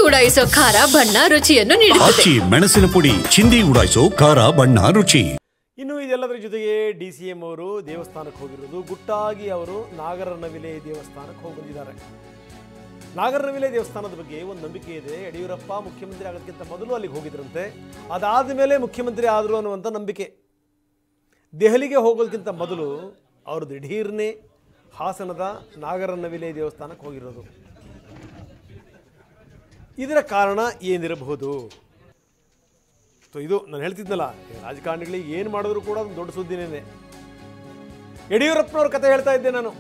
ಉಡಾಯಿಸೋ ಖಾರ ಬಣ್ಣ ರುಚಿಯನ್ನು ನೀಡುತ್ತದೆ. ಮೆಣಸಿನ ಪುಡಿ ಚಿಂದಿ ಉಡಾಯಿಸೋ ಖಾರ ಬಣ್ಣ ರುಚಿ. ಇನ್ನು ಇದೆಲ್ಲದರ ಜೊತೆಗೆ DCM ಅವರು ದೇವಸ್ಥಾನಕ್ಕೆ ಹೋಗಿರೋದು, ಗುಟ್ಟಾಗಿ ಅವರು ನಾಗರನವಿಲೆ ದೇವಸ್ಥಾನಕ್ಕೆ ಹೋಗಿ ಬಂದಿದ್ದಾರೆ. ನಾಗರನವಿಲೆ ದೇವಸ್ಥಾನದ ಬಗ್ಗೆ ಒಂದು ನಂಬಿಕೆ ಇದೆ. ಯಡಿಯೂರಪ್ಪ ಮುಖ್ಯಮಂತ್ರಿ ಆಗೋದಕ್ಕಿಂತ ಮೊದಲು ಅಲ್ಲಿಗೆ ಹೋಗಿದ್ರಂತೆ, ಅದಾದ ಮೇಲೆ ಮುಖ್ಯಮಂತ್ರಿ ಆದರು ಅನ್ನುವಂಥ ನಂಬಿಕೆ. ದೆಹಲಿಗೆ ಹೋಗೋದಕ್ಕಿಂತ ಮೊದಲು ಅವರು ದಿಢೀರ್ನೇ ಹಾಸನದ ನಾಗರನವಿಲೆ ದೇವಸ್ಥಾನಕ್ಕೆ ಹೋಗಿರೋದು. ಇದರ ಕಾರಣ ಏನಿರಬಹುದು? ಇದು ನಾನು ಹೇಳ್ತಿದ್ನಲ್ಲ, ರಾಜಕಾರಣಿಗಳಿಗೆ ಏನು ಮಾಡಿದ್ರು ಕೂಡ ಒಂದು ದೊಡ್ಡ ಸುದ್ದಿನೇ. ಯಡಿಯೂರಪ್ಪನವ್ರ ಕತೆ ಹೇಳ್ತಾ ಇದ್ದೆ ನಾನು.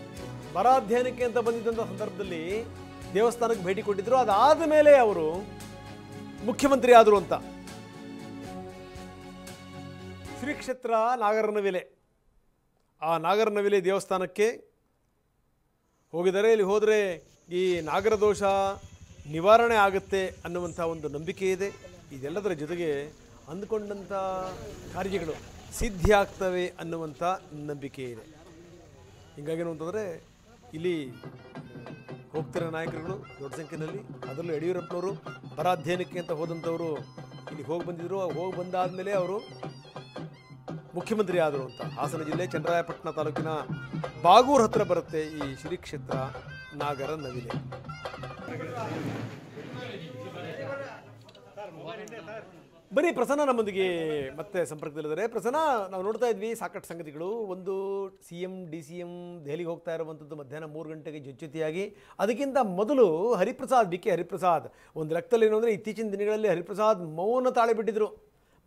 ಬರ ಅಧ್ಯಯನಕ್ಕೆ ಅಂತ ಬಂದಿದ್ದಂಥ ಸಂದರ್ಭದಲ್ಲಿ ದೇವಸ್ಥಾನಕ್ಕೆ ಭೇಟಿ ಕೊಟ್ಟಿದ್ರು, ಅದಾದ ಮೇಲೆ ಅವರು ಮುಖ್ಯಮಂತ್ರಿ ಆದರು ಅಂತ. ಶ್ರೀ ಕ್ಷೇತ್ರ ನಾಗರನವಿಲೆ, ಆ ನಾಗರನವಿಲೆ ದೇವಸ್ಥಾನಕ್ಕೆ ಹೋಗಿದ್ದಾರೆ. ಇಲ್ಲಿ ಹೋದರೆ ಈ ನಾಗರದೋಷ ನಿವಾರಣೆ ಆಗುತ್ತೆ ಅನ್ನುವಂಥ ಒಂದು ನಂಬಿಕೆ ಇದೆ. ಇದೆಲ್ಲದರ ಜೊತೆಗೆ ಅಂದುಕೊಂಡಂಥ ಕಾರ್ಯಗಳು ಸಿದ್ಧಿ ಆಗ್ತವೆ ಅನ್ನುವಂಥ ನಂಬಿಕೆ ಇದೆ. ಹೀಗಾಗೇನು ಅಂತಂದರೆ ಇಲ್ಲಿ ಹೋಗ್ತಿರೋ ನಾಯಕರುಗಳು ದೊಡ್ಡ ಸಂಖ್ಯೆಯಲ್ಲಿ, ಅದರಲ್ಲೂ ಯಡಿಯೂರಪ್ಪನವರು ಬರ ಅಧ್ಯಯನಕ್ಕೆ ಅಂತ ಹೋದಂಥವರು ಇಲ್ಲಿ ಹೋಗಿ ಬಂದಿದ್ದರು. ಹೋಗಿ ಬಂದಾದಮೇಲೆ ಅವರು ಮುಖ್ಯಮಂತ್ರಿ ಆದರು ಅಂತ. ಹಾಸನ ಜಿಲ್ಲೆ ಚನ್ನರಾಯಪಟ್ಟಣ ತಾಲೂಕಿನ ಬಾಗೂರು ಹತ್ತಿರ ಬರುತ್ತೆ ಈ ಶ್ರೀ ಕ್ಷೇತ್ರ ನಾಗರನವಿಲೆ. ಬರೀ ಪ್ರಸನ್ನ ನಮ್ಮೊಂದಿಗೆ ಮತ್ತೆ ಸಂಪರ್ಕದಲ್ಲಿದ್ದಾರೆ. ಪ್ರಸನ್ನ, ನಾವು ನೋಡ್ತಾ ಇದ್ವಿ ಸಾಕಷ್ಟು ಸಂಗತಿಗಳು. ಒಂದು CM DCM ದೆಹಲಿಗೆ ಹೋಗ್ತಾ ಇರುವಂಥದ್ದು ಮಧ್ಯಾಹ್ನ 3 ಗಂಟೆಗೆ ಜೊತೆಯಾಗಿ. ಅದಕ್ಕಿಂತ ಮೊದಲು ಹರಿಪ್ರಸಾದ್, BK ಹರಿಪ್ರಸಾದ್ ಒಂದು ಲೆಕ್ಕದಲ್ಲಿ ಏನು ಅಂದರೆ, ಇತ್ತೀಚಿನ ದಿನಗಳಲ್ಲಿ ಹರಿಪ್ರಸಾದ್ ಮೌನ ತಾಳಿ ಬಿಟ್ಟಿದ್ರು,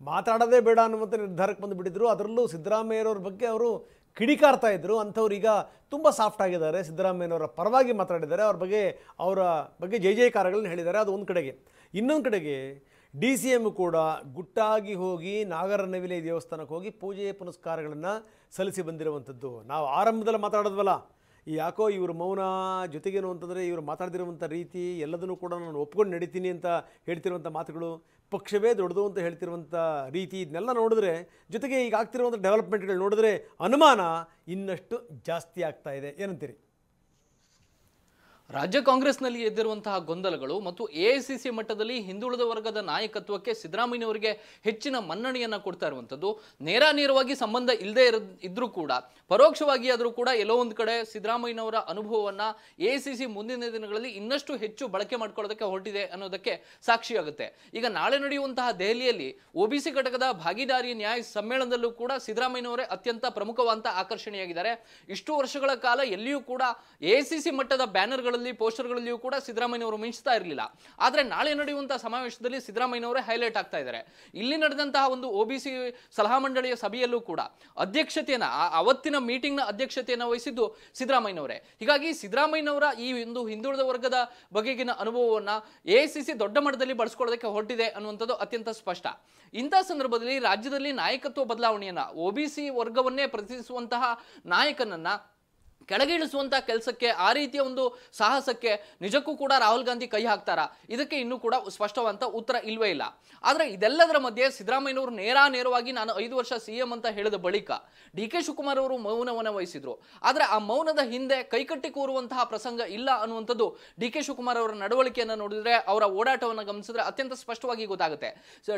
ಮಾತಾಡೋದೇ ಬೇಡ ಅನ್ನುವಂಥ ನಿರ್ಧಾರಕ್ಕೆ ಬಂದುಬಿಟ್ಟಿದ್ರು. ಅದರಲ್ಲೂ ಸಿದ್ದರಾಮಯ್ಯರವ್ರ ಬಗ್ಗೆ ಅವರು ಕಿಡಿಕಾರ್ತಾ ಇದ್ದರು. ಅಂಥವ್ರು ಈಗ ತುಂಬ ಸಾಫ್ಟ್ ಆಗಿದ್ದಾರೆ, ಸಿದ್ದರಾಮಯ್ಯನವರ ಪರವಾಗಿ ಮಾತಾಡಿದ್ದಾರೆ, ಅವರ ಬಗ್ಗೆ ಜೈ ಜೈಕಾರಗಳನ್ನ ಹೇಳಿದ್ದಾರೆ. ಅದು ಒಂದು ಕಡೆಗೆ. ಇನ್ನೊಂದು ಕಡೆಗೆ DCM ಕೂಡ ಗುಟ್ಟಾಗಿ ಹೋಗಿ ನಾಗರನವಿಲೆ ದೇವಸ್ಥಾನಕ್ಕೆ ಹೋಗಿ ಪೂಜೆ ಪುನಸ್ಕಾರಗಳನ್ನು ಸಲ್ಲಿಸಿ ಬಂದಿರುವಂಥದ್ದು. ನಾವು ಆರಂಭದಲ್ಲಿ ಮಾತಾಡೋದ್ವಲ್ಲ, ಈ ಯಾಕೋ ಇವರು ಮೌನ, ಜೊತೆಗೇನು ಅಂತಂದರೆ ಇವರು ಮಾತಾಡ್ತಿರುವಂಥ ರೀತಿ ಎಲ್ಲದನ್ನೂ ಕೂಡ ನಾನು ಒಪ್ಕೊಂಡು ನಡೀತೀನಿ ಅಂತ ಹೇಳ್ತಿರುವಂಥ ಮಾತುಗಳು, ಪಕ್ಷವೇ ದೊಡ್ಡದು ಅಂತ ಹೇಳ್ತಿರುವಂಥ ರೀತಿ, ಇದನ್ನೆಲ್ಲ ನೋಡಿದ್ರೆ, ಜೊತೆಗೆ ಈಗ ಆಗ್ತಿರುವಂಥ ಡೆವಲಪ್ಮೆಂಟ್ಗಳು ನೋಡಿದ್ರೆ ಅನುಮಾನ ಇನ್ನಷ್ಟು ಜಾಸ್ತಿ ಆಗ್ತಾ ಇದೆ. ಏನಂತೀರಿ? ರಾಜ್ಯ ಕಾಂಗ್ರೆಸ್ನಲ್ಲಿ ಎದ್ದಿರುವಂತಹ ಗೊಂದಲಗಳು ಮತ್ತು AICC ಮಟ್ಟದಲ್ಲಿ ಹಿಂದುಳಿದ ವರ್ಗದ ನಾಯಕತ್ವಕ್ಕೆ ಸಿದ್ದರಾಮಯ್ಯನವರಿಗೆ ಹೆಚ್ಚಿನ ಮನ್ನಣೆಯನ್ನು ಕೊಡ್ತಾ ಇರುವಂಥದ್ದು, ನೇರವಾಗಿ ಸಂಬಂಧ ಇಲ್ಲದೆ ಇದ್ರೂ ಕೂಡ ಪರೋಕ್ಷವಾಗಿ ಆದರೂ ಕೂಡ ಎಲ್ಲೋ ಒಂದು ಕಡೆ ಸಿದ್ದರಾಮಯ್ಯನವರ ಅನುಭವವನ್ನು AICC ಮುಂದಿನ ದಿನಗಳಲ್ಲಿ ಇನ್ನಷ್ಟು ಹೆಚ್ಚು ಬಳಕೆ ಮಾಡ್ಕೊಳ್ಳೋದಕ್ಕೆ ಹೊರಟಿದೆ ಅನ್ನೋದಕ್ಕೆ ಸಾಕ್ಷಿಯಾಗುತ್ತೆ. ಈಗ ನಾಳೆ ನಡೆಯುವಂತಹ ದೆಹಲಿಯಲ್ಲಿ OBC ಘಟಕದ ಭಾಗಿದಾರಿ ನ್ಯಾಯ ಸಮ್ಮೇಳನದಲ್ಲೂ ಕೂಡ ಸಿದ್ದರಾಮಯ್ಯನವರೇ ಅತ್ಯಂತ ಪ್ರಮುಖವಾದಂಥ ಆಕರ್ಷಣೆಯಾಗಿದ್ದಾರೆ. ಇಷ್ಟು ವರ್ಷಗಳ ಕಾಲ ಎಲ್ಲಿಯೂ ಕೂಡ AICC ಮಟ್ಟದ ಬ್ಯಾನರ್ಗಳಲ್ಲಿ, ಪೋಸ್ಟರ್ಗಳಲ್ಲಿಯೂ ಕೂಡ ಸಿದ್ದರಾಮಯ್ಯನವರು ಮಿಂಚ್ತಾ ಇರಲಿಲ್ಲ. ಆದರೆ ನಾಳೆ ನಡೆಯುವಂತಹ ಸಮಾವೇಶದಲ್ಲಿ ಸಿದ್ದರಾಮಯ್ಯನವರೇ ಹೈಲೈಟ್ ಆಗ್ತಾ ಇದ್ದಾರೆ. ಇಲ್ಲಿ ನಡೆದಂತಹ ಒಂದು OBC ಸಲಹಾ ಮಂಡಳಿಯ ಸಭೆಯಲ್ಲೂ ಕೂಡ ಅಧ್ಯಕ್ಷತೆಯನ್ನು, ಅವತ್ತಿನ ಮೀಟಿಂಗ್ನ ಅಧ್ಯಕ್ಷತೆಯನ್ನು ವಹಿಸಿದ್ದು ಸಿದ್ದರಾಮಯ್ಯನವರೇ. ಹೀಗಾಗಿ ಸಿದ್ದರಾಮಯ್ಯನವರ ಈ ಒಂದು ಹಿಂದುಳಿದ ವರ್ಗದ ಬಗೆಗಿನ ಅನುಭವವನ್ನು AICC ದೊಡ್ಡ ಮಟ್ಟದಲ್ಲಿ ಬಳಸ್ಕೊಳ್ಳೋದಕ್ಕೆ ಹೊರಟಿದೆ ಅನ್ನುವಂಥದ್ದು ಅತ್ಯಂತ ಸ್ಪಷ್ಟ. ಇಂಥ ಸಂದರ್ಭದಲ್ಲಿ ರಾಜ್ಯದಲ್ಲಿ ನಾಯಕತ್ವ ಬದಲಾವಣೆಯನ್ನು, OBC ವರ್ಗವನ್ನೇ ಪ್ರತಿನಿಧಿಸುವಂತಹ ನಾಯಕನನ್ನ ಕೆಳಗಿಳಿಸುವಂತಹ ಕೆಲಸಕ್ಕೆ, ಆ ರೀತಿಯ ಒಂದು ಸಾಹಸಕ್ಕೆ ನಿಜಕ್ಕೂ ಕೂಡ ರಾಹುಲ್ ಗಾಂಧಿ ಕೈ ಹಾಕ್ತಾರಾ? ಇದಕ್ಕೆ ಇನ್ನೂ ಕೂಡ ಸ್ಪಷ್ಟವಾದ ಉತ್ತರ ಇಲ್ವೇ ಇಲ್ಲ. ಆದರೆ ಇದೆಲ್ಲದರ ಮಧ್ಯೆ ಸಿದ್ದರಾಮಯ್ಯನವರು ನೇರವಾಗಿ ನಾನು 5 ವರ್ಷ CM ಅಂತ ಹೇಳಿದ ಬಳಿಕ DK ಶಿವಕುಮಾರ್ ಅವರು ಮೌನವನ್ನು ವಹಿಸಿದ್ರು. ಆದರೆ ಆ ಮೌನದ ಹಿಂದೆ ಕೈಕಟ್ಟಿ ಕೂರುವಂತಹ ಪ್ರಸಂಗ ಇಲ್ಲ ಅನ್ನುವಂಥದ್ದು DK ಶಿವಕುಮಾರ್ ಅವರ ನಡವಳಿಕೆಯನ್ನು ನೋಡಿದ್ರೆ, ಅವರ ಓಡಾಟವನ್ನು ಗಮನಿಸಿದ್ರೆ ಅತ್ಯಂತ ಸ್ಪಷ್ಟವಾಗಿ ಗೊತ್ತಾಗುತ್ತೆ.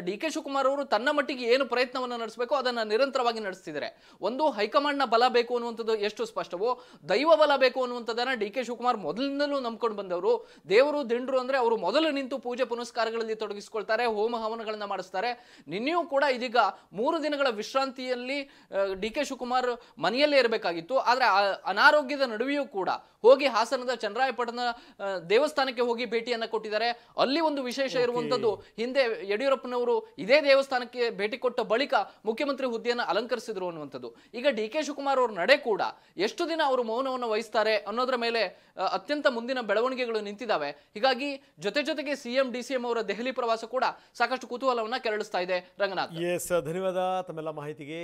DK ಶಿವಕುಮಾರ್ ಅವರು ತನ್ನ ಮಟ್ಟಿಗೆ ಏನು ಪ್ರಯತ್ನವನ್ನು ನಡೆಸಬೇಕು ಅದನ್ನು ನಿರಂತರವಾಗಿ ನಡೆಸ್ತಿದ್ದಾರೆ. ಒಂದು ಹೈಕಮಾಂಡ್ನ ಬಲ ಬೇಕು ಅನ್ನುವಂಥದ್ದು ಎಷ್ಟು ಸ್ಪಷ್ಟವೋ, ದೈವ ಬಲ ಬೇಕು ಅನ್ನುವಂಥದ್ದನ್ನ DK ಶಿವಕುಮಾರ್ ಮೊದಲಿನಿಂದಲೂ ನಂಬ್ಕೊಂಡು ಬಂದವರು. ದೇವರು ದಿಂಡ್ರು ಅಂದ್ರೆ ಅವರು ಮೊದಲು ನಿಂತು ಪೂಜೆ ಪುನಸ್ಕಾರಗಳಲ್ಲಿ ತೊಡಗಿಸಿಕೊಳ್ತಾರೆ, ಹೋಮ ಹವನಗಳನ್ನ ಮಾಡಿಸ್ತಾರೆ. ನಿನ್ನೆಯೂ ಕೂಡ ಇದೀಗ 3 ದಿನಗಳ ವಿಶ್ರಾಂತಿಯಲ್ಲಿ DK ಶಿವಕುಮಾರ್ ಮನೆಯಲ್ಲೇ ಇರಬೇಕಾಗಿತ್ತು. ಆದರೆ ಅನಾರೋಗ್ಯದ ನಡುವೆಯೂ ಕೂಡ ಹೋಗಿ ಹಾಸನದ ಚನ್ನರಾಯಪಟ್ಟಣ ದೇವಸ್ಥಾನಕ್ಕೆ ಹೋಗಿ ಭೇಟಿಯನ್ನು ಕೊಟ್ಟಿದ್ದಾರೆ. ಅಲ್ಲಿ ಒಂದು ವಿಶೇಷ ಇರುವಂಥದ್ದು, ಹಿಂದೆ ಯಡಿಯೂರಪ್ಪನವರು ಇದೇ ದೇವಸ್ಥಾನಕ್ಕೆ ಭೇಟಿ ಕೊಟ್ಟ ಬಳಿಕ ಮುಖ್ಯಮಂತ್ರಿ ಹುದ್ದೆಯನ್ನು ಅಲಂಕರಿಸಿದ್ರು ಅನ್ನುವಂಥದ್ದು. ಈಗ DK ಶಿವಕುಮಾರ್ ಅವರ ನಡೆ ಕೂಡ ಎಷ್ಟು ದಿನ ಅವರು ಮೌನವನ್ನು ವಹಿಸ್ತಾರೆ ಅನ್ನೋದರ ಮೇಲೆ ಅತ್ಯಂತ ಮುಂದಿನ ಬೆಳವಣಿಗೆಗಳು ನಿಂತಿದ್ದಾವೆ. ಹೀಗಾಗಿ ಜೊತೆಗೆ CM DCM ಅವರ ದೆಹಲಿ ಪ್ರವಾಸ ಕೂಡ ಸಾಕಷ್ಟು ಕುತೂಹಲವನ್ನು ಕೆರಳಿಸ್ತಾ ಇದೆ. ರಂಗನಾಥ್, ಧನ್ಯವಾದ ತಮ್ಮೆಲ್ಲ ಮಾಹಿತಿಗೆ.